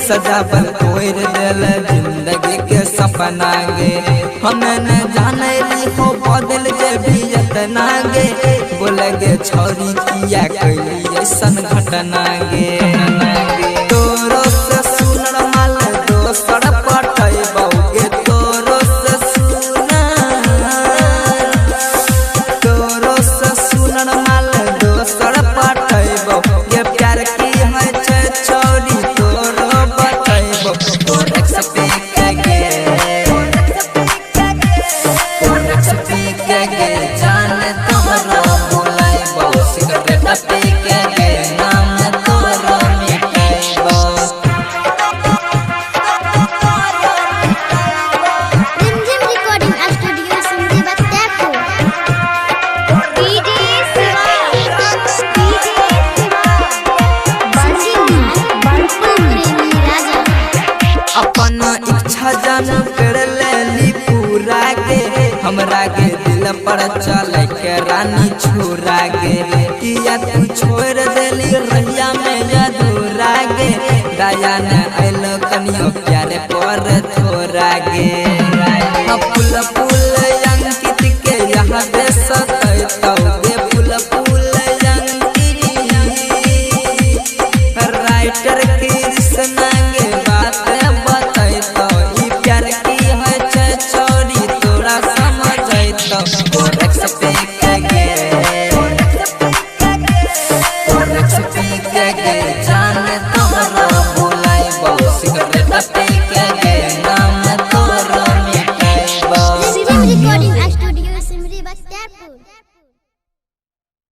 सजावल तोड़ दिल जिंदगी के सपना गे। हमें न जाने हो बदल जे भी इतना गे। बोले गे छोरी किया कैली ऐसन घटना गे। तोरो से सुनर माल दोसर पटै बहुगे। तोरो से सुनर माल दोसर पटै बहुगे। प्यार की है छे छोरी तोरो बतै बहु। तोरे से पीक गे तोरे से पीक गे जान तोरो बुलाई बहु। सिगरेट पीक गे नाम तोरो मिटाई बहु। Rimjhim recording studio Simri Bakhtiyarpur. DJ Shiva Premi Raja. अपन इच्छा जान कर लेली पूरा गे। हमरा गे दिल पर चले के रानी छोरा गे। किया तू छोड़ देली रहिया में अधूरा गे। दया न आइल कनियो प्यारे पर थोड़ा गे। फूल फूल अंकित के यहाँ दे सतै तौगे। फूल फूल अंकित राइटर कृष्णा गे बात बताई तो। ई प्यार की है छे छोरी तोरा समझै तो। तोरे से पीक गे तोरे से पीक गे जान तोरो बुलाई बहु। सिगरेट पीक गे नाम तोरो मिटाई बहु। Rimjhim recording studio Simri Bakhtiyarpur.